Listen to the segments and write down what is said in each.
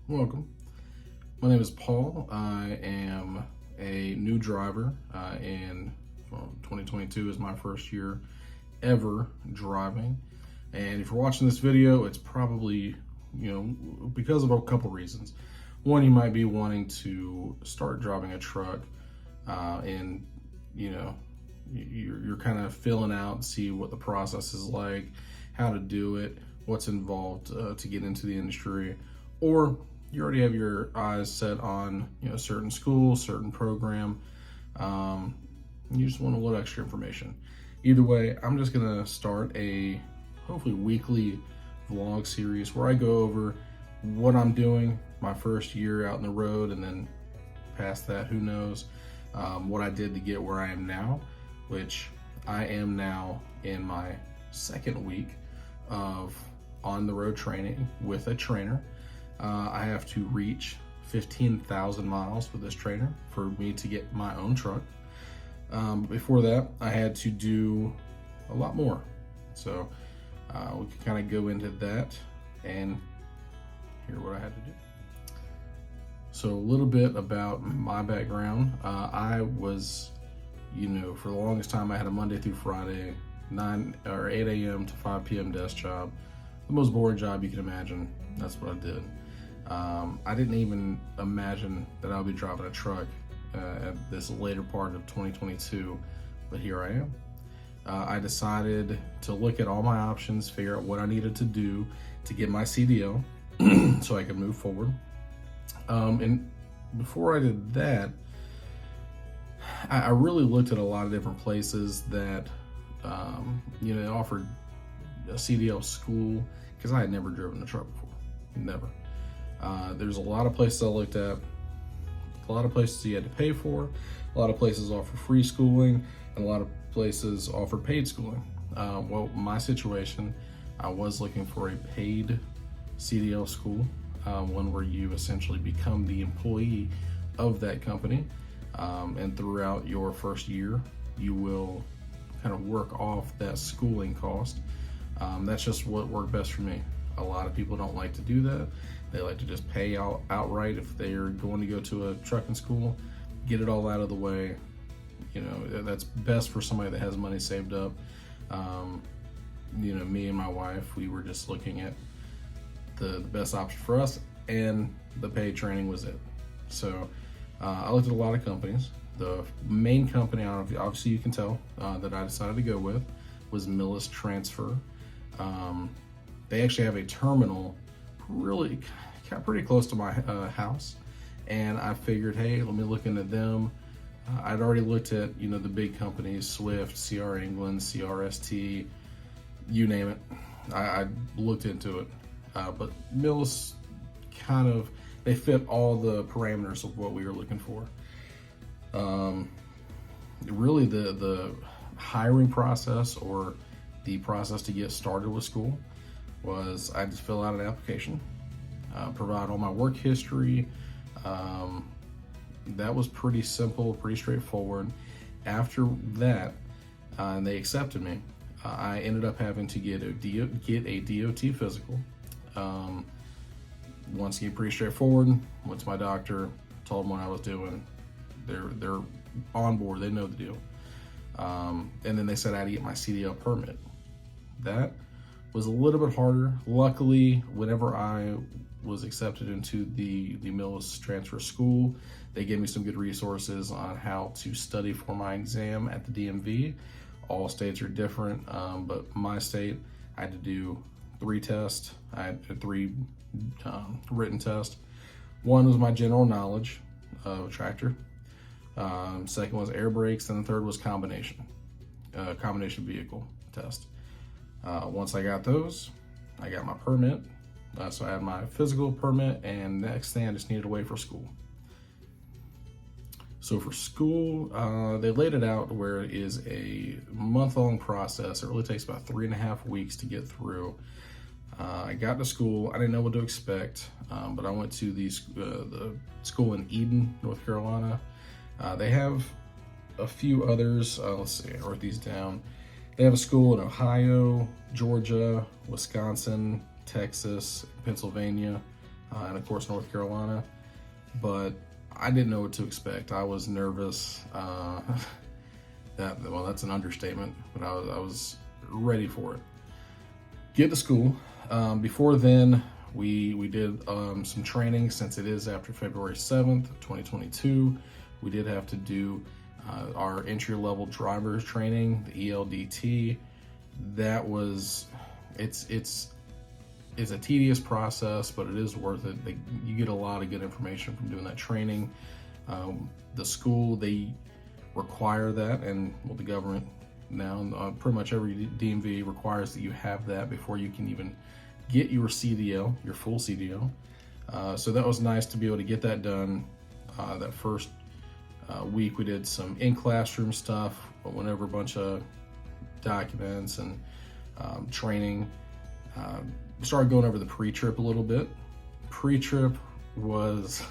Welcome. My name is Paul. I am a new driver, and 2022 is my first year ever driving. And if you're watching this video, it's probably, because of a couple reasons. One, you might be wanting to start driving a truck, and you're kind of filling out, see what the process is like, how to do it, what's involved to get into the industry, or you already have your eyes set on a certain school, certain program. You just want a little extra information. Either way, I'm just gonna start a hopefully weekly vlog series where I go over what I'm doing my first year out in the road, and then past that, who knows, what I did to get where I am now, which I am now in my second week of on the road training with a trainer. I have to reach 15,000 miles with this trainer for me to get my own truck. Before that, I had to do a lot more. So we can kind of go into that and hear what I had to do. So a little bit about my background. I was, for the longest time, I had a Monday through Friday, 8 a.m. to 5 p.m. desk job. The most boring job you can imagine. That's what I did. I didn't even imagine that I would be driving a truck at this later part of 2022, but here I am. I decided to look at all my options, figure out what I needed to do to get my CDL so I could move forward. And before I did that, I really looked at a lot of different places that, offered a CDL school, because I had never driven a truck before, never. There's a lot of places I looked at, a lot of places you had to pay for, a lot of places offer free schooling, and a lot of places offer paid schooling. Well, my situation, I was looking for a paid CDL school, one where you essentially become the employee of that company, and throughout your first year, you will kind of work off that schooling cost. That's just what worked best for me. A lot of people don't like to do that. They like to just pay outright if they're going to go to a trucking school, get it all out of the way. That's best for somebody that has money saved up. Me and my wife, we were just looking at the best option for us, and the paid training was it. So I looked at a lot of companies. The main company, I don't know if obviously you can tell, that I decided to go with was Millis Transfer. They actually have a terminal really pretty close to my house, and I figured, hey, let me look into them. I'd already looked at the big companies, Swift, CR England, CRST, you name it. I looked into it, but Millis they fit all the parameters of what we were looking for. Really the hiring process, or the process to get started with school, was I just fill out an application, provide all my work history. That was pretty simple, pretty straightforward. After that, and they accepted me, I ended up having to get a DOT physical. Once again, pretty straightforward. Went to my doctor, told them what I was doing. They're on board, they know the deal. And then they said I had to get my CDL permit. That was a little bit harder. Luckily, whenever I was accepted into the Millis Transfer School, they gave me some good resources on how to study for my exam at the DMV. All states are different, but my state, I had to do 3 tests. I had 3 written tests. One was my general knowledge of a tractor. Second was air brakes, and the third was combination vehicle test. Once I got those, I got my permit. So I had my physical permit, and next thing I just needed to wait for school. So for school, they laid it out where it is a month-long process. It really takes about 3.5 weeks to get through. I got to school. I didn't know what to expect, but I went to the school in Eden, North Carolina. They have a few others. Let's see, I wrote these down. They have a school in Ohio, Georgia, Wisconsin, Texas, Pennsylvania. and of course North Carolina, but I didn't know what to expect. I was nervous. That's an understatement, but I was ready for it. Get to school. Before then, we did some training. Since it is after February 7th, 2022, we did have to do our entry-level driver's training, the ELDT. That was, it's a tedious process, but it is worth it. You get a lot of good information from doing that training. The school, they require that, and well, the government now, pretty much every DMV requires that you have that before you can even get your CDL, your full CDL. So that was nice to be able to get that done. That first week we did some in-classroom stuff, but went over a bunch of documents and training. Started going over the pre-trip a little bit. Pre-trip was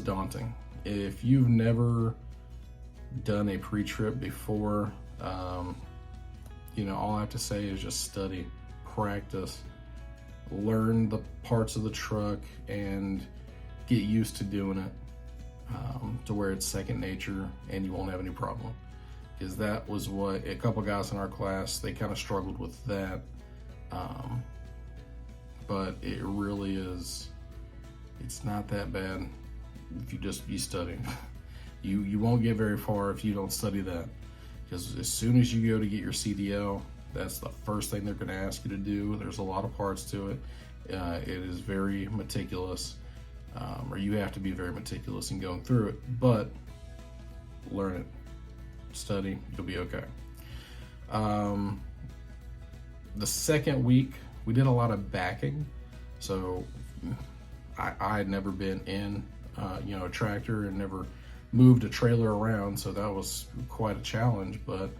daunting. If you've never done a pre-trip before, all I have to say is just study, practice, learn the parts of the truck, and get used to doing it to where it's second nature and you won't have any problem. Because that was what a couple guys in our class, they kind of struggled with that. But it really is, it's not that bad if you study. You won't get very far if you don't study that. Because as soon as you go to get your CDL, that's the first thing they're going to ask you to do. There's a lot of parts to it. It is very meticulous, or you have to be very meticulous in going through it. But learn it, study, you'll be okay. The second week, we did a lot of backing. So I had never been in, a tractor and never moved a trailer around. So that was quite a challenge. But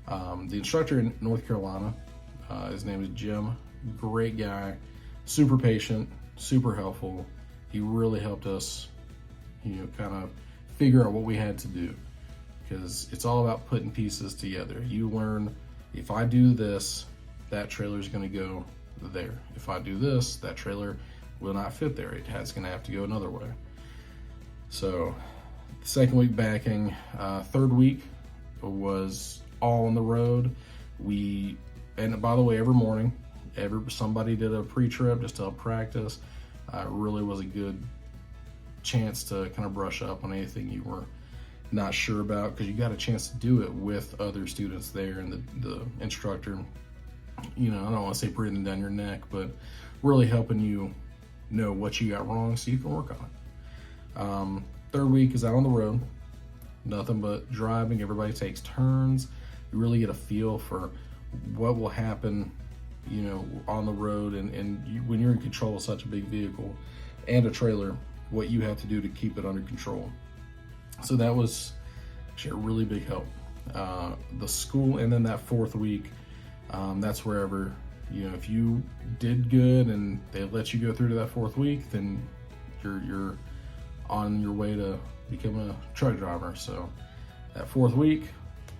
the instructor in North Carolina, his name is Jim, great guy, super patient, super helpful. He really helped us, kind of figure out what we had to do, because it's all about putting pieces together. You learn, if I do this, that trailer is going to go there. If I do this, that trailer will not fit there. It's going to have to go another way. So the second week backing. Third week was all on the road. And by the way, every morning, somebody did a pre-trip just to help practice. It really was a good chance to kind of brush up on anything you were not sure about, because you got a chance to do it with other students there, and the instructor, I don't want to say breathing down your neck, but really helping you know what you got wrong so you can work on it. Third week is out on the road, nothing but driving. Everybody takes turns. You really get a feel for what will happen, on the road, and when you're in control of such a big vehicle and a trailer, what you have to do to keep it under control. So that was actually a really big help. The school, and then that fourth week, that's wherever, if you did good and they let you go through to that fourth week, then you're on your way to become a truck driver. So that fourth week,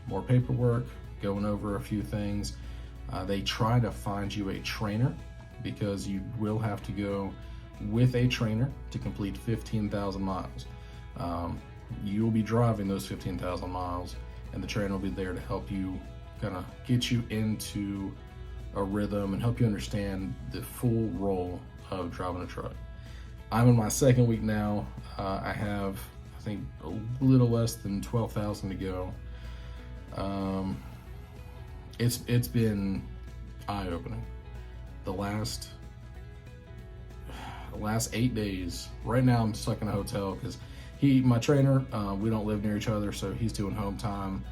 more paperwork, going over a few things. They try to find you a trainer, because you will have to go with a trainer to complete 15,000 miles. You'll be driving those 15,000 miles, and the trainer will be there to help you kind of get you into a rhythm and help you understand the full role of driving a truck. I'm in my second week now. I have, I think, a little less than 12,000 to go. It's been eye-opening. The last 8 days. Right now I'm stuck in a hotel because my trainer, we don't live near each other, so he's doing home time.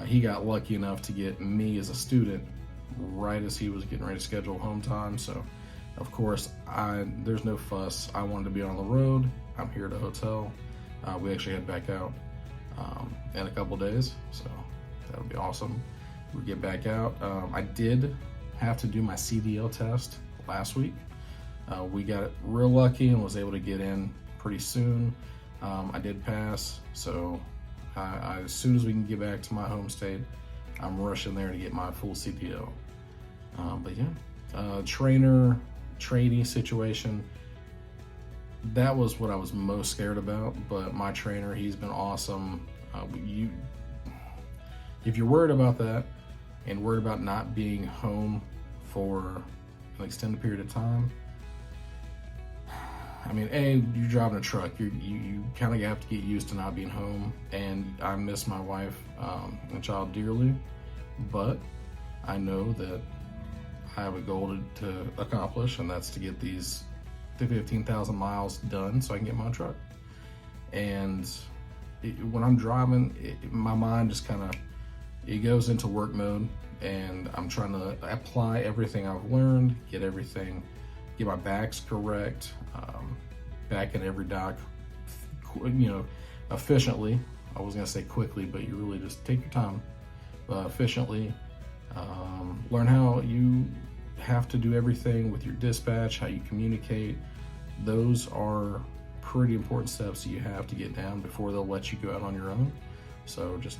He got lucky enough to get me as a student right as he was getting ready to schedule home time. So of course, there's no fuss. I wanted to be on the road. I'm here at a hotel. We actually head back out in a couple days, so that'll be awesome. We get back out. I did have to do my CDL test last week. We got real lucky and was able to get in pretty soon. I did pass, so as soon as we can get back to my home state, I'm rushing there to get my full CDL. But yeah, trainee situation, that was what I was most scared about. But my trainer, he's been awesome. If you're worried about that and worried about not being home for an extended period of time, I mean, you're driving a truck. You kind of have to get used to not being home, and I miss my wife and child dearly, but I know that I have a goal to accomplish, and that's to get the 15,000 miles done so I can get my truck. And when I'm driving, my mind just kind of, it goes into work mode, and I'm trying to apply everything I've learned, get my backs correct, back in every dock, efficiently. I was gonna say quickly, but you really just take your time, efficiently. Learn how you have to do everything with your dispatch, how you communicate. Those are pretty important steps that you have to get down before they'll let you go out on your own. So just,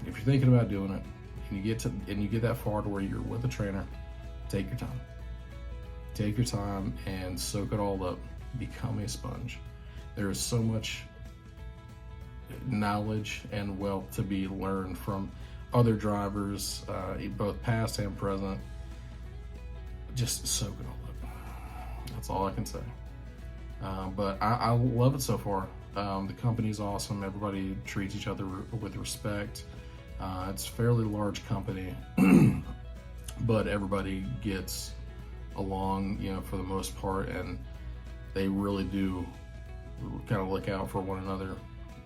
if you're thinking about doing it, and you get that far to where you're with a trainer, take your time. Take your time and soak it all up. Become a sponge. There is so much knowledge and wealth to be learned from other drivers, both past and present. Just soak it all up. That's all I can say. But I love it so far. The company's awesome. Everybody treats each other with respect. It's a fairly large company, but everybody gets along, for the most part, and they really do kind of look out for one another.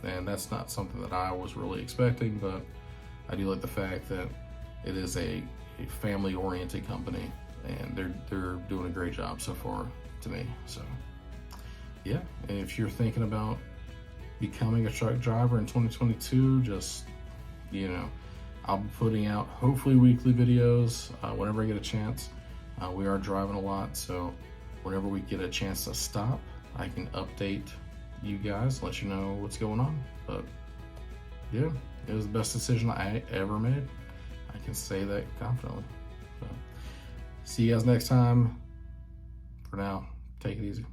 And that's not something that I was really expecting, but I do like the fact that it is a family-oriented company, and they're doing a great job so far to me. So yeah, and if you're thinking about becoming a truck driver in 2022, just, I'll be putting out hopefully weekly videos whenever I get a chance. We are driving a lot, so whenever we get a chance to stop, I can update you guys, let you know what's going on. But yeah, it was the best decision I ever made. I can say that confidently. So, see you guys next time. For now, take it easy.